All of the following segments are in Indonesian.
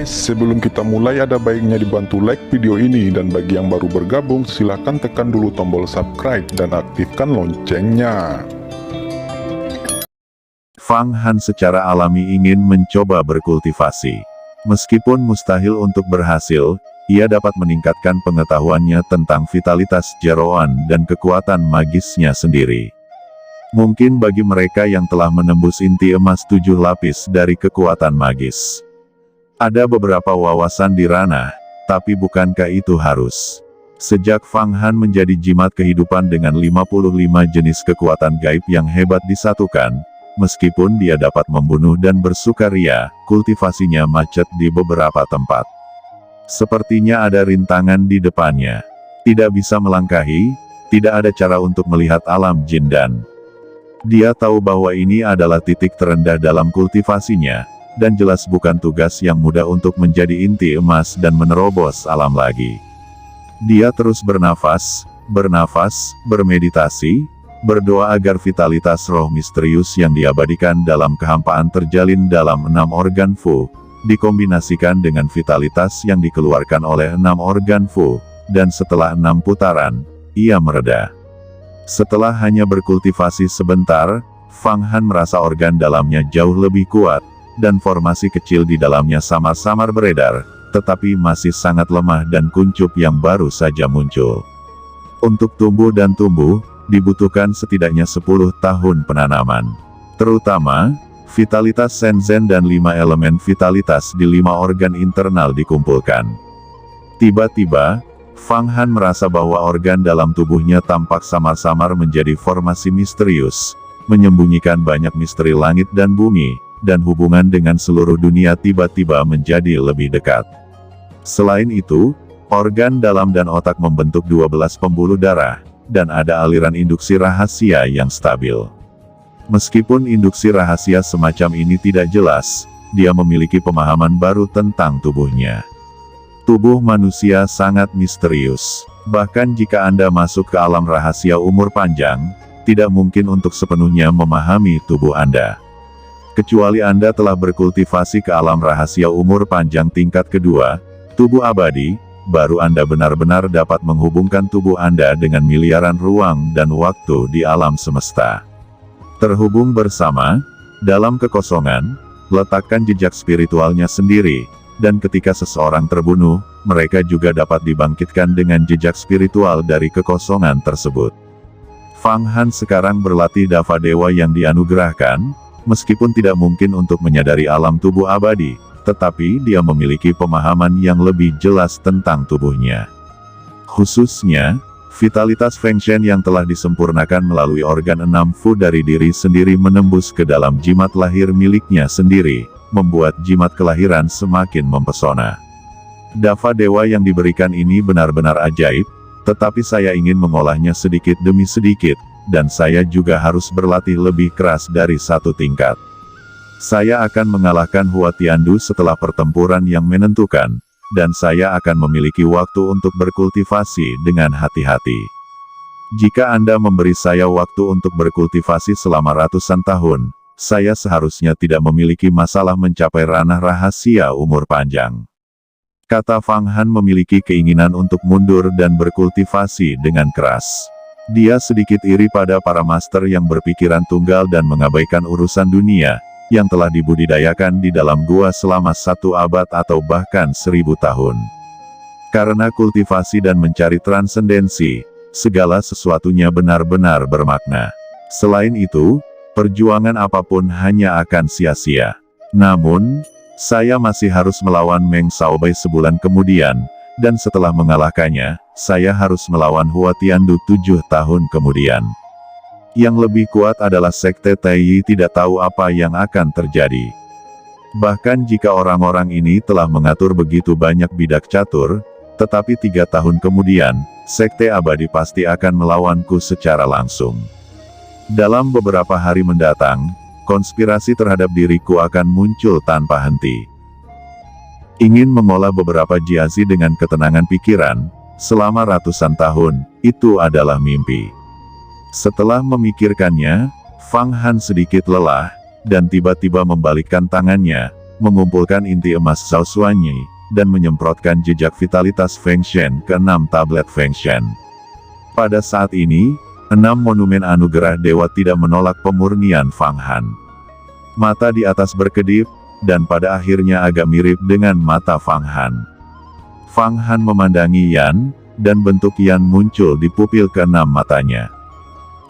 guys, sebelum kita mulai ada baiknya dibantu like video ini, dan bagi yang baru bergabung silahkan tekan dulu tombol subscribe dan aktifkan loncengnya. Fang Han secara alami ingin mencoba berkultivasi. Meskipun mustahil untuk berhasil, ia dapat meningkatkan pengetahuannya tentang vitalitas jeroan dan kekuatan magisnya sendiri. Mungkin bagi mereka yang telah menembus inti emas 7 lapis dari kekuatan magis, ada beberapa wawasan di ranah, tapi bukankah itu harus? Sejak Fang Han menjadi jimat kehidupan dengan 55 jenis kekuatan gaib yang hebat disatukan, meskipun dia dapat membunuh dan bersukaria, kultivasinya macet di beberapa tempat. Sepertinya ada rintangan di depannya. Tidak bisa melangkahi, tidak ada cara untuk melihat alam jin dan dia tahu bahwa ini adalah titik terendah dalam kultivasinya, dan jelas bukan tugas yang mudah untuk menjadi inti emas dan menerobos alam lagi. Dia terus bernafas, bermeditasi, berdoa agar vitalitas roh misterius yang diabadikan dalam kehampaan terjalin dalam 6 organ Fu, dikombinasikan dengan vitalitas yang dikeluarkan oleh 6 organ Fu, dan setelah 6 putaran, ia mereda. Setelah hanya berkultivasi sebentar, Fang Han merasa organ dalamnya jauh lebih kuat, dan formasi kecil di dalamnya samar-samar beredar, tetapi masih sangat lemah dan kuncup yang baru saja muncul. Untuk tumbuh dan tumbuh, dibutuhkan setidaknya 10 tahun penanaman. Terutama, vitalitas Shenzhen dan 5 elemen vitalitas di 5 organ internal dikumpulkan. Tiba-tiba, Fang Han merasa bahwa organ dalam tubuhnya tampak samar-samar menjadi formasi misterius, menyembunyikan banyak misteri langit dan bumi, dan hubungan dengan seluruh dunia tiba-tiba menjadi lebih dekat. Selain itu, organ dalam dan otak membentuk 12 pembuluh darah, dan ada aliran induksi rahasia yang stabil. Meskipun induksi rahasia semacam ini tidak jelas, dia memiliki pemahaman baru tentang tubuhnya. Tubuh manusia sangat misterius. Bahkan jika Anda masuk ke alam rahasia umur panjang, tidak mungkin untuk sepenuhnya memahami tubuh Anda. Kecuali Anda telah berkultivasi ke alam rahasia umur panjang tingkat kedua, tubuh abadi, baru Anda benar-benar dapat menghubungkan tubuh Anda dengan miliaran ruang dan waktu di alam semesta. Terhubung bersama, dalam kekosongan, letakkan jejak spiritualnya sendiri, dan ketika seseorang terbunuh, mereka juga dapat dibangkitkan dengan jejak spiritual dari kekosongan tersebut. Fang Han sekarang berlatih Dava Dewa yang dianugerahkan, meskipun tidak mungkin untuk menyadari alam tubuh abadi, tetapi dia memiliki pemahaman yang lebih jelas tentang tubuhnya. Khususnya, vitalitas Feng Shen yang telah disempurnakan melalui organ 6 Fu dari diri sendiri menembus ke dalam jimat lahir miliknya sendiri, membuat jimat kelahiran semakin mempesona. Dava Dewa yang diberikan ini benar-benar ajaib, tetapi saya ingin mengolahnya sedikit demi sedikit, dan saya juga harus berlatih lebih keras dari 1 tingkat. Saya akan mengalahkan Hua Tiandu setelah pertempuran yang menentukan, dan saya akan memiliki waktu untuk berkultivasi dengan hati-hati. Jika Anda memberi saya waktu untuk berkultivasi selama ratusan tahun, saya seharusnya tidak memiliki masalah mencapai ranah rahasia umur panjang. Kata Fang Han memiliki keinginan untuk mundur dan berkultivasi dengan keras. Dia sedikit iri pada para master yang berpikiran tunggal dan mengabaikan urusan dunia, yang telah dibudidayakan di dalam gua selama 1 abad atau bahkan 1000 tahun. Karena kultivasi dan mencari transendensi, segala sesuatunya benar-benar bermakna. Selain itu, perjuangan apapun hanya akan sia-sia. Namun, saya masih harus melawan Meng Xiaobai sebulan kemudian, dan setelah mengalahkannya, saya harus melawan Hua Tiandu 7 tahun kemudian. Yang lebih kuat adalah Sekte Taiyi tidak tahu apa yang akan terjadi. Bahkan jika orang-orang ini telah mengatur begitu banyak bidak catur, tetapi 3 tahun kemudian, Sekte Abadi pasti akan melawanku secara langsung. Dalam beberapa hari mendatang, konspirasi terhadap diriku akan muncul tanpa henti. Ingin mengolah beberapa jiazi dengan ketenangan pikiran, selama ratusan tahun, itu adalah mimpi. Setelah memikirkannya, Fang Han sedikit lelah, dan tiba-tiba membalikkan tangannya, mengumpulkan inti emas Zhao Xuanyi, dan menyemprotkan jejak vitalitas Feng Shen ke 6 tablet Feng Shen. Pada saat ini, 6 monumen anugerah dewa tidak menolak pemurnian Fang Han. Mata di atas berkedip, dan pada akhirnya agak mirip dengan mata Fang Han. Fang Han memandangi Yan, dan bentuk Yan muncul di pupil ke-6 matanya.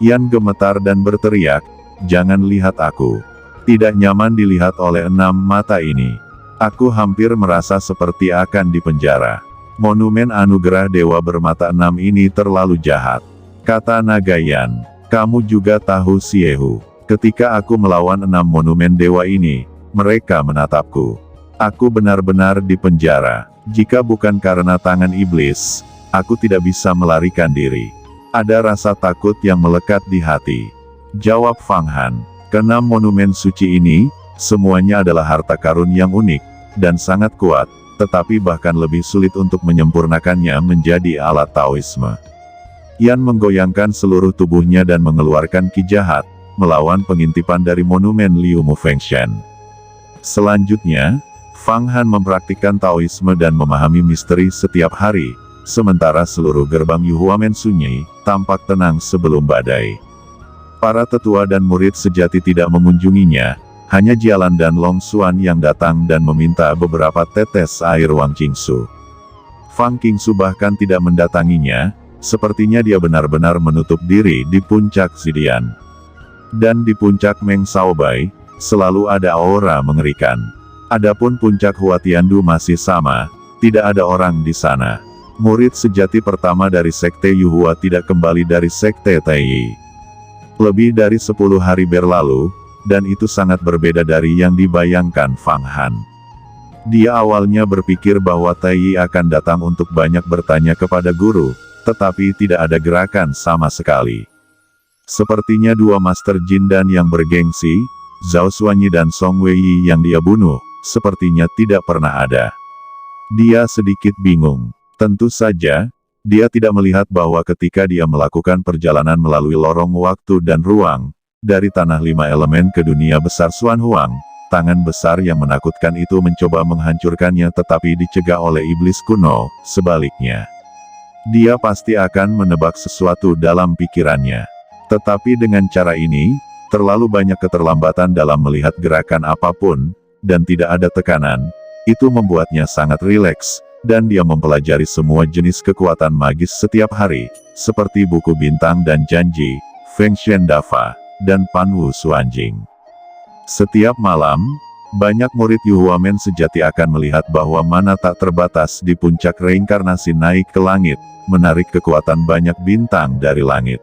Yan gemetar dan berteriak, "Jangan lihat aku. Tidak nyaman dilihat oleh 6 mata ini. Aku hampir merasa seperti akan dipenjara. Monumen anugerah dewa bermata 6 ini terlalu jahat," kata naga Yan. "Kamu juga tahu Xiehu. Ketika aku melawan 6 monumen dewa ini, mereka menatapku. Aku benar-benar dipenjara. Jika bukan karena tangan iblis, aku tidak bisa melarikan diri. Ada rasa takut yang melekat di hati," jawab Fang Han. "Ke-6 monumen suci ini, semuanya adalah harta karun yang unik dan sangat kuat, tetapi bahkan lebih sulit untuk menyempurnakannya menjadi alat Taoisme." Yan menggoyangkan seluruh tubuhnya dan mengeluarkan ki jahat, melawan pengintipan dari monumen Liu Mu Feng Shen. Selanjutnya, Fang Han mempraktikkan Taoisme dan memahami misteri setiap hari, sementara seluruh gerbang Yuhuamen sunyi, tampak tenang sebelum badai. Para tetua dan murid sejati tidak mengunjunginya, hanya Jialan dan Long Xuan yang datang dan meminta beberapa tetes air Wang Qingsu. Fang Qingsu bahkan tidak mendatanginya, sepertinya dia benar-benar menutup diri di puncak Zidian. Dan di puncak Meng Shaobai, selalu ada aura mengerikan. Adapun puncak Huatiandu masih sama, tidak ada orang di sana. Murid sejati pertama dari Sekte Yuhua tidak kembali dari Sekte Taiyi. Lebih dari 10 hari berlalu, dan itu sangat berbeda dari yang dibayangkan Fang Han. Dia awalnya berpikir bahwa Taiyi akan datang untuk banyak bertanya kepada guru, tetapi tidak ada gerakan sama sekali. Sepertinya 2 Master Jin dan yang bergengsi, Zhao Xuanyi dan Song Weiyi yang dia bunuh, sepertinya tidak pernah ada. Dia sedikit bingung. Tentu saja, dia tidak melihat bahwa ketika dia melakukan perjalanan melalui lorong waktu dan ruang, dari tanah 5 elemen ke dunia besar Xuan Huang, tangan besar yang menakutkan itu mencoba menghancurkannya tetapi dicegah oleh iblis kuno. Sebaliknya, dia pasti akan menebak sesuatu dalam pikirannya. Tetapi dengan cara ini, terlalu banyak keterlambatan dalam melihat gerakan apapun, dan tidak ada tekanan, itu membuatnya sangat rileks, dan dia mempelajari semua jenis kekuatan magis setiap hari, seperti buku bintang dan janji, Feng Shen Dafa, dan Panwu Xuanjing. Setiap malam, banyak murid Yuhuamen sejati akan melihat bahwa mana tak terbatas di puncak reinkarnasi naik ke langit, menarik kekuatan banyak bintang dari langit,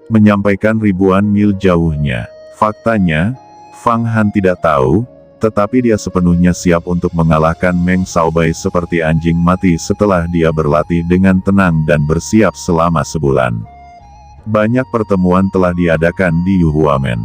menyampaikan ribuan mil jauhnya. Faktanya, Fang Han tidak tahu, tetapi dia sepenuhnya siap untuk mengalahkan Meng Shaobai seperti anjing mati setelah dia berlatih dengan tenang dan bersiap selama sebulan. Banyak pertemuan telah diadakan di Yuhuamen.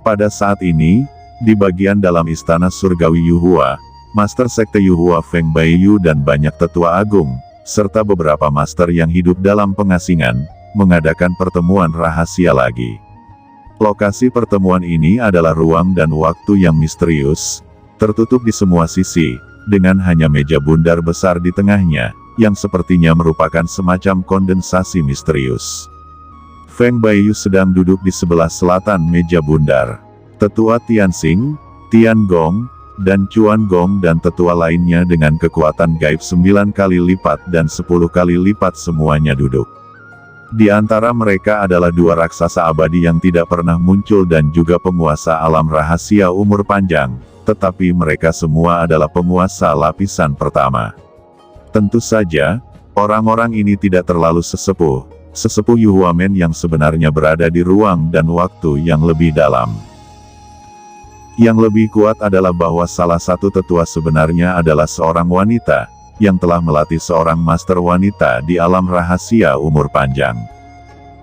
Pada saat ini, di bagian dalam istana surgawi Yuhua, Master Sekte Yuhua Feng Baiyu dan banyak tetua agung, serta beberapa master yang hidup dalam pengasingan, mengadakan pertemuan rahasia lagi. Lokasi pertemuan ini adalah ruang dan waktu yang misterius, tertutup di semua sisi, dengan hanya meja bundar besar di tengahnya, yang sepertinya merupakan semacam kondensasi misterius. Feng Baiyu sedang duduk di sebelah selatan meja bundar. Tetua Tianxing, Tiangong, dan Chuan Gong dan tetua lainnya dengan kekuatan gaib 9 kali lipat dan 10 kali lipat semuanya duduk. Di antara mereka adalah 2 raksasa abadi yang tidak pernah muncul dan juga penguasa alam rahasia umur panjang, tetapi mereka semua adalah penguasa lapisan pertama. Tentu saja, orang-orang ini tidak terlalu sesepuh Yuhuamen yang sebenarnya berada di ruang dan waktu yang lebih dalam. Yang lebih kuat adalah bahwa salah satu tetua sebenarnya adalah seorang wanita, yang telah melatih seorang master wanita di alam rahasia umur panjang.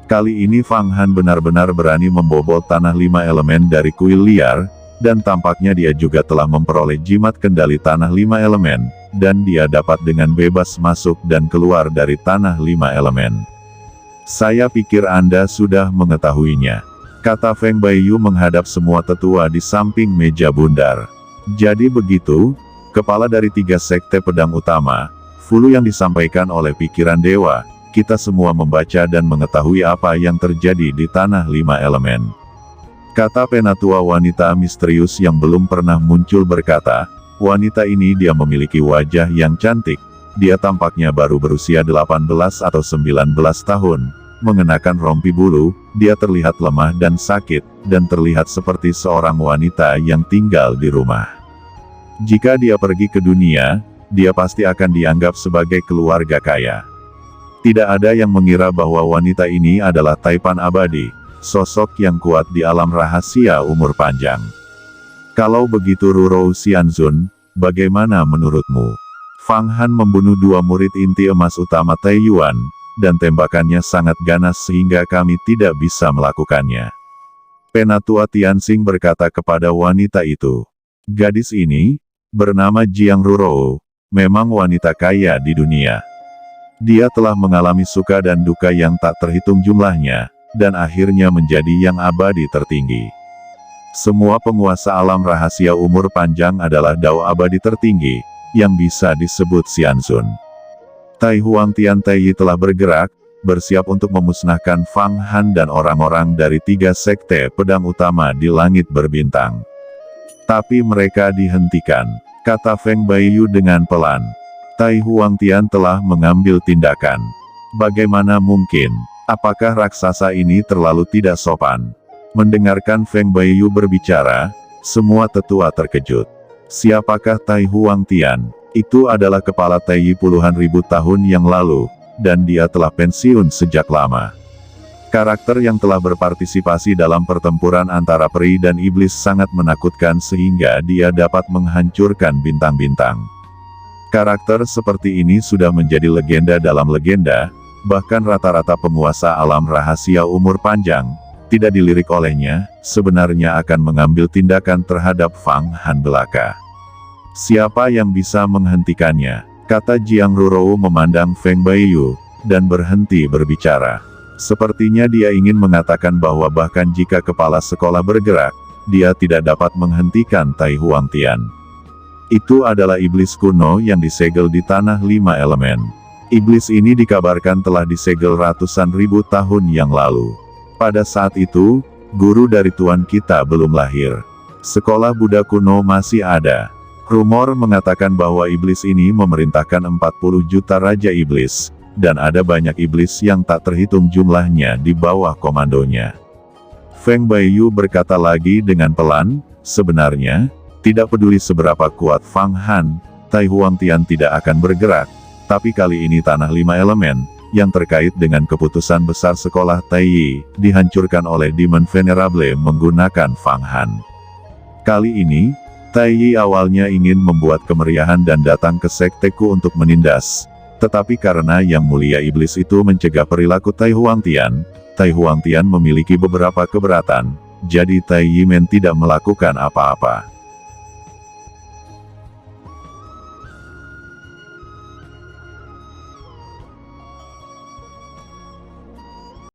Kali ini Fang Han benar-benar berani membobol tanah 5 elemen dari kuil liar, dan tampaknya dia juga telah memperoleh jimat kendali tanah 5 elemen, dan dia dapat dengan bebas masuk dan keluar dari tanah 5 elemen. Saya pikir Anda sudah mengetahuinya, kata Feng Baiyu menghadap semua tetua di samping meja bundar. Jadi begitu, kepala dari 3 sekte pedang utama, Fulu yang disampaikan oleh pikiran dewa, kita semua membaca dan mengetahui apa yang terjadi di tanah 5 elemen. Kata penatua wanita misterius yang belum pernah muncul berkata, wanita ini dia memiliki wajah yang cantik, dia tampaknya baru berusia 18 atau 19 tahun, mengenakan rompi bulu, dia terlihat lemah dan sakit, dan terlihat seperti seorang wanita yang tinggal di rumah. Jika dia pergi ke dunia, dia pasti akan dianggap sebagai keluarga kaya. Tidak ada yang mengira bahwa wanita ini adalah Taipan abadi, sosok yang kuat di alam rahasia umur panjang. Kalau begitu Rurou Xianzun, bagaimana menurutmu? Fang Han membunuh 2 murid inti emas utama Taiyuan, dan tembakannya sangat ganas sehingga kami tidak bisa melakukannya. Penatua Tianxing berkata kepada wanita itu. Gadis ini, bernama Jiang Rurou, memang wanita kaya di dunia. Dia telah mengalami suka dan duka yang tak terhitung jumlahnya, dan akhirnya menjadi yang abadi tertinggi. Semua penguasa alam rahasia umur panjang adalah dao abadi tertinggi, yang bisa disebut Xianzun. Tai Huang Tian Taiyi telah bergerak, bersiap untuk memusnahkan Fang Han dan orang-orang dari 3 sekte pedang utama di langit berbintang. Tapi mereka dihentikan, kata Feng Baiyu dengan pelan. Tai Huang Tian telah mengambil tindakan. Bagaimana mungkin? Apakah raksasa ini terlalu tidak sopan? Mendengarkan Feng Baiyu berbicara, semua tetua terkejut. Siapakah Tai Huang Tian? Itu adalah kepala Taiyi puluhan ribu tahun yang lalu, dan dia telah pensiun sejak lama. Karakter yang telah berpartisipasi dalam pertempuran antara peri dan iblis sangat menakutkan sehingga dia dapat menghancurkan bintang-bintang. Karakter seperti ini sudah menjadi legenda dalam legenda, bahkan rata-rata penguasa alam rahasia umur panjang, tidak dilirik olehnya, sebenarnya akan mengambil tindakan terhadap Fang Han belaka. Siapa yang bisa menghentikannya? Kata Jiang Rurou memandang Feng Baiyu, dan berhenti berbicara. Sepertinya dia ingin mengatakan bahwa bahkan jika kepala sekolah bergerak, dia tidak dapat menghentikan Tai Huang Tian. Itu adalah iblis kuno yang disegel di tanah 5 elemen. Iblis ini dikabarkan telah disegel ratusan ribu tahun yang lalu. Pada saat itu, guru dari Tuan kita belum lahir. Sekolah Buddha kuno masih ada. Rumor mengatakan bahwa iblis ini memerintahkan 40 juta raja iblis, dan ada banyak iblis yang tak terhitung jumlahnya di bawah komandonya. Feng Baiyu berkata lagi dengan pelan, sebenarnya, tidak peduli seberapa kuat Fang Han, Tai Huang Tian tidak akan bergerak, tapi kali ini tanah 5 elemen, yang terkait dengan keputusan besar sekolah Taiyi, dihancurkan oleh Demon Venerable menggunakan Fang Han. Kali ini, Taiyi awalnya ingin membuat kemeriahan dan datang ke sekteku untuk menindas. Tetapi karena Yang Mulia Iblis itu mencegah perilaku Tai Huang Tian memiliki beberapa keberatan, jadi Tai Yimen tidak melakukan apa-apa.